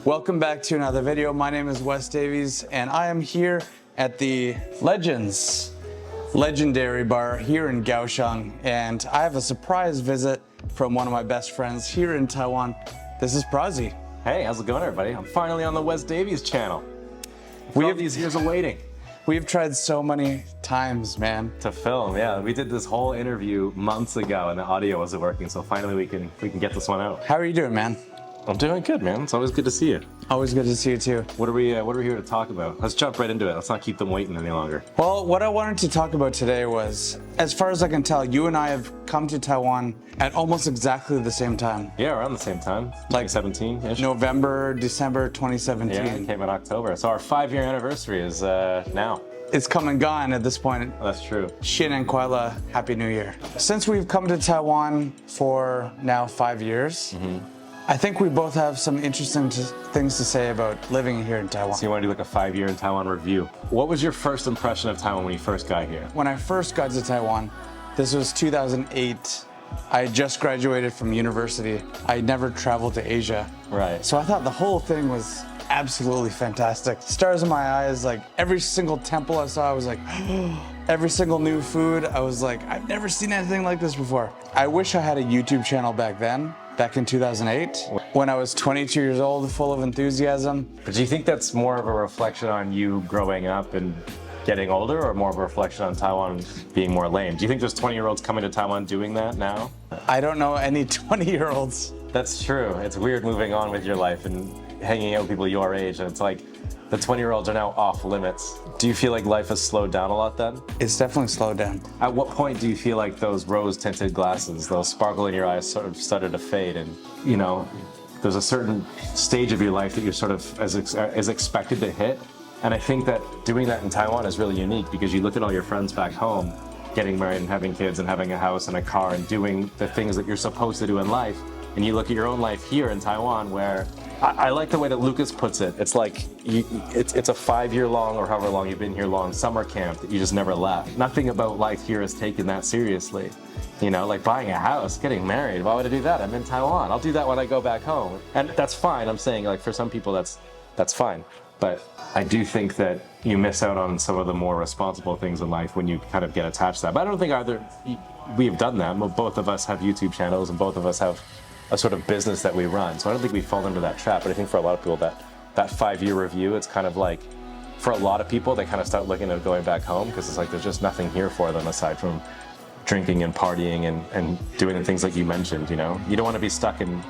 Welcome back to another video. My name is Wes Davies and I am here at the legendary bar here in Kaohsiung, and I have a surprise visit from one of my best friends here in Taiwan. This is Prozzie. Hey, how's it going, everybody? I'm finally on the Wes Davies channel. We have these years of waiting. We've tried so many times, man. To film, yeah. We did this whole interview months ago and the audio wasn't working, so finally we can get this one out. How are you doing, man? I'm doing good, man. It's always good to see you. Always good to see you too. What are we here to talk about? Let's jump right into it. Let's not keep them waiting any longer. Well, what I wanted to talk about today was, as far as I can tell, you and I have come to Taiwan at almost exactly the same time. Yeah, around the same time. Like 2017-ish. November, December 2017. Yeah, it came in October. So our 5-year anniversary is now. It's come and gone at this point. That's true. Xin and Kuala, Happy New Year. Since we've come to Taiwan for now 5 years, I think we both have some interesting things to say about living here in Taiwan. So you want to do like a 5-year in Taiwan review. What was your first impression of Taiwan when you first got here? When I first got to Taiwan, this was 2008. I had just graduated from university. I had never traveled to Asia. Right. So I thought the whole thing was absolutely fantastic. Stars in my eyes, like every single temple I saw, I was like, every single new food, I was like, I've never seen anything like this before. I wish I had a YouTube channel back then, back in 2008, when I was 22 years old, full of enthusiasm. But do you think that's more of a reflection on you growing up and getting older, or more of a reflection on Taiwan being more lame? Do you think there's 20-year-olds coming to Taiwan doing that now? I don't know any 20-year-olds. That's true. It's weird moving on with your life and hanging out with people your age, and it's like the 20-year-olds are now off limits. Do you feel like life has slowed down a lot then? It's definitely slowed down. At what point do you feel like those rose-tinted glasses, those sparkle in your eyes sort of started to fade, and you know, there's a certain stage of your life that you're sort of as expected to hit? And I think that doing that in Taiwan is really unique, because you look at all your friends back home getting married and having kids and having a house and a car and doing the things that you're supposed to do in life, and you look at your own life here in Taiwan, where I like the way that Lucas puts it. It's like it's a 5-year-long, or however long you've been here, long summer camp that you just never left. Nothing about life here is taken that seriously. You know, like buying a house, getting married. Why would I do that? I'm in Taiwan. I'll do that when I go back home. And that's fine. I'm saying, like, for some people that's fine. But I do think that you miss out on some of the more responsible things in life when you kind of get attached to that. But I don't think either we've done that. Both of us have YouTube channels, and both of us have a sort of business that we run. So I don't think we fall into that trap. But I think for a lot of people, that 5-year review, it's kind of like, for a lot of people, they kind of start looking at going back home, because it's like there's just nothing here for them aside from drinking and partying and doing the things like you mentioned, you know? You don't want to be stuck in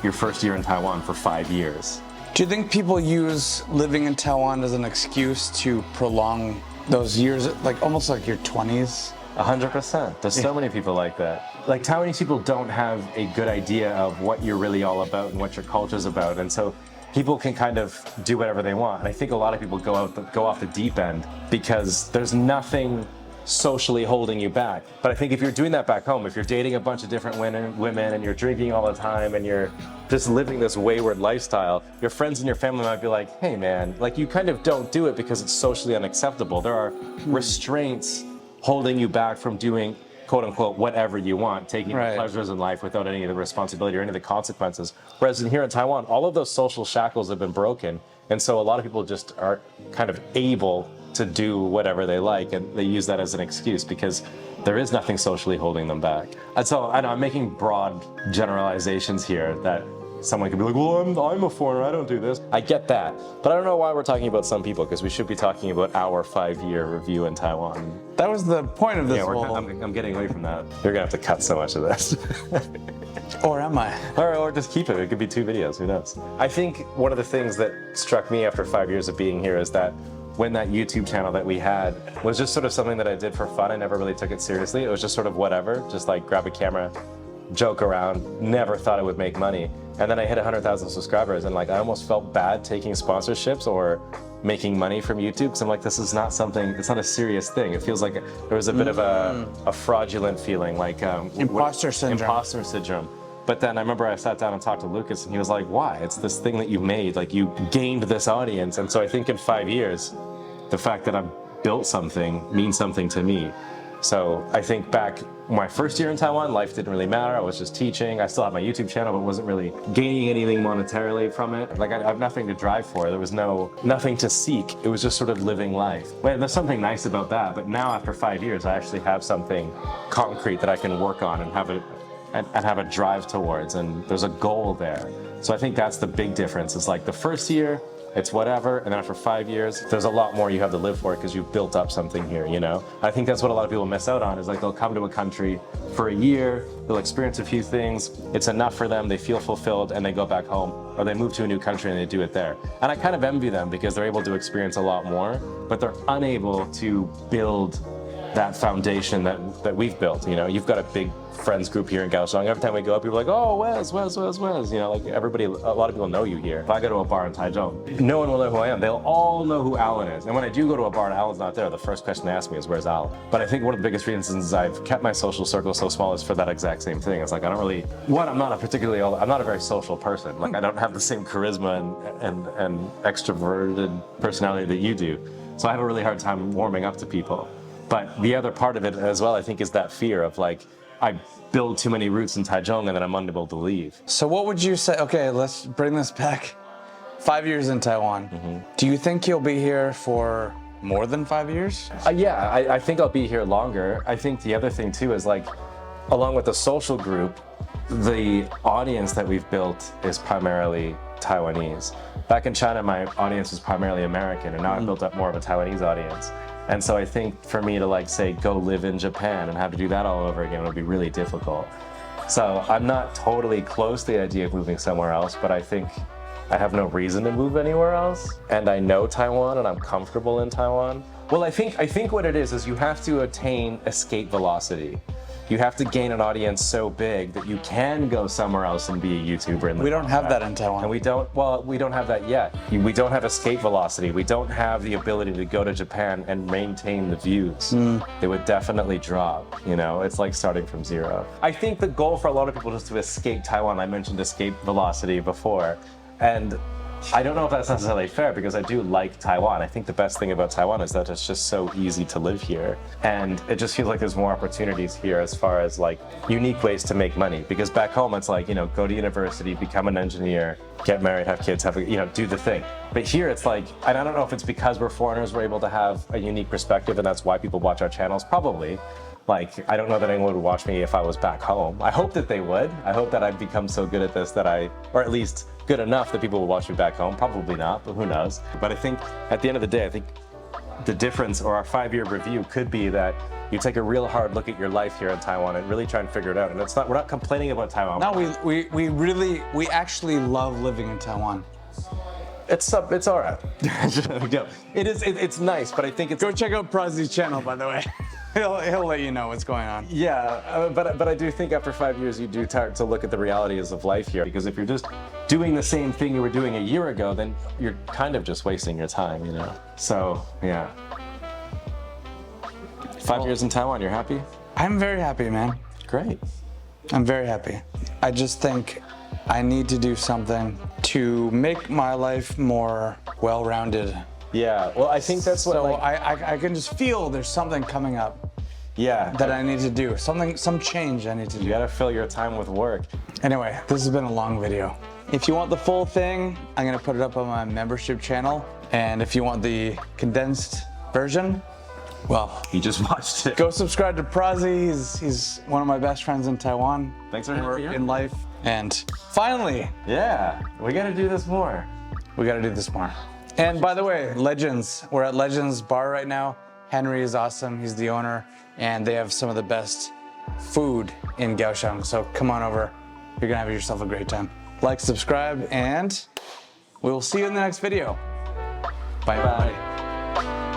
your first year in Taiwan for 5 years. Do you think people use living in Taiwan as an excuse to prolong those years, like almost like your 20s? 100%. There's so many people like that. Like, Taiwanese people don't have a good idea of what you're really all about and what your culture's about, and so people can kind of do whatever they want. And I think a lot of people go off the deep end because there's nothing socially holding you back. But I think if you're doing that back home, if you're dating a bunch of different women and you're drinking all the time and you're just living this wayward lifestyle, your friends and your family might be like, hey man, like, you kind of don't do it because it's socially unacceptable. There are restraints holding you back from doing, quote unquote, whatever you want, taking the pleasures in life without any of the responsibility or any of the consequences. Whereas here in Taiwan, all of those social shackles have been broken. And so a lot of people just are kind of able to do whatever they like, and they use that as an excuse because there is nothing socially holding them back. And so I know I'm making broad generalizations here that someone could be like, well, I'm a foreigner, I don't do this. I get that, but I don't know why we're talking about some people, because we should be talking about our 5-year review in Taiwan. That was the point of this. Yeah, I'm getting away from that. You're gonna have to cut so much of this. Or am I? Or just keep it. It could be 2 videos, who knows? I think one of the things that struck me after 5 years of being here is that when that YouTube channel that we had was just sort of something that I did for fun, I never really took it seriously. It was just sort of whatever, just like grab a camera, joke around, never thought it would make money. And then I hit 100,000 subscribers, and like I almost felt bad taking sponsorships or making money from YouTube, because I'm like, this is not something, it's not a serious thing. It feels like there was a bit of a fraudulent feeling, like imposter syndrome. Imposter syndrome. But then I remember I sat down and talked to Lucas, and he was like, why? It's this thing that you made, like you gained this audience. And so I think in 5 years, the fact that I've built something means something to me. So I think back my first year in Taiwan, life didn't really matter. I was just teaching. I still had my YouTube channel, but wasn't really gaining anything monetarily from it. Like I have nothing to drive for. There was nothing to seek. It was just sort of living life. Well, there's something nice about that. But now after 5 years, I actually have something concrete that I can work on and have a drive towards. And there's a goal there. So I think that's the big difference. It's like the first year, it's whatever, and then after 5 years, there's a lot more you have to live for because you've built up something here, you know? I think that's what a lot of people miss out on, is like they'll come to a country for a year, they'll experience a few things, it's enough for them, they feel fulfilled, and they go back home, or they move to a new country and they do it there. And I kind of envy them because they're able to experience a lot more, but they're unable to build that foundation that we've built, you know? You've got a big friends group here in Kaohsiung. Every time we go up, people are like, oh, Wes, you know, like everybody, a lot of people know you here. If I go to a bar in Taichung, no one will know who I am. They'll all know who Alan is. And when I do go to a bar and Alan's not there, the first question they ask me is, where's Alan? But I think one of the biggest reasons I've kept my social circle so small is for that exact same thing. It's like, I don't really, I'm not a very social person. Like I don't have the same charisma and extroverted personality that you do. So I have a really hard time warming up to people. But the other part of it as well, I think, is that fear of like, I build too many roots in Taichung and then I'm unable to leave. So what would you say, okay, let's bring this back. 5 years in Taiwan. Mm-hmm. Do you think you'll be here for more than 5 years? Yeah, I think I'll be here longer. I think the other thing too is like, along with the social group, the audience that we've built is primarily Taiwanese. Back in China, my audience was primarily American, and now I've built up more of a Taiwanese audience. And so I think for me to like say, go live in Japan and have to do that all over again would be really difficult. So I'm not totally close to the idea of moving somewhere else, but I think I have no reason to move anywhere else. And I know Taiwan and I'm comfortable in Taiwan. Well, I think what it is you have to attain escape velocity. You have to gain an audience so big that you can go somewhere else and be a YouTuber. And we don't have that in Taiwan. And we don't have that yet. We don't have escape velocity. We don't have the ability to go to Japan and maintain the views. They would definitely drop, you know? It's like starting from zero. I think the goal for a lot of people is to escape Taiwan. I mentioned escape velocity before. And I don't know if that's necessarily fair because I do like Taiwan. I think the best thing about Taiwan is that it's just so easy to live here. And it just feels like there's more opportunities here as far as like unique ways to make money. Because back home, it's like, you know, go to university, become an engineer, get married, have kids, do the thing. But here it's like, and I don't know if it's because we're foreigners, we're able to have a unique perspective and that's why people watch our channels, probably. Like, I don't know that anyone would watch me if I was back home. I hope that they would. I hope that I've become so good at this that or at least good enough that people will watch me back home. Probably not, but who knows? But I think at the end of the day, I think the difference or our 5-year review could be that you take a real hard look at your life here in Taiwan and really try and figure it out. And we're not complaining about Taiwan. No, we actually love living in Taiwan. It's all right. It's nice, but I think it's... Go check out Prozzie's channel, by the way. He'll let you know what's going on. Yeah, but I do think after 5 years, you do start to look at the realities of life here. Because if you're just doing the same thing you were doing a year ago, then you're kind of just wasting your time, you know? So, yeah. 5 years in Taiwan, you're happy? I'm very happy, man. Great. I'm very happy. I just think I need to do something to make my life more well-rounded. Yeah, well, I think that's what. So I can just feel there's something coming up. Yeah. That I need to do. Some change I need to do. You gotta fill your time with work. Anyway, this has been a long video. If you want the full thing, I'm gonna put it up on my membership channel. And if you want the condensed version, well, you just watched it. Go subscribe to Prozzie. He's one of my best friends in Taiwan. Thanks for having me in life. And finally, yeah, we gotta do this more. We gotta do this more. And by the way, Legends, we're at Legends Bar right now. Henry is awesome, he's the owner, and they have some of the best food in Kaohsiung. So come on over, you're gonna have yourself a great time. Like, subscribe, and we will see you in the next video. Bye-bye.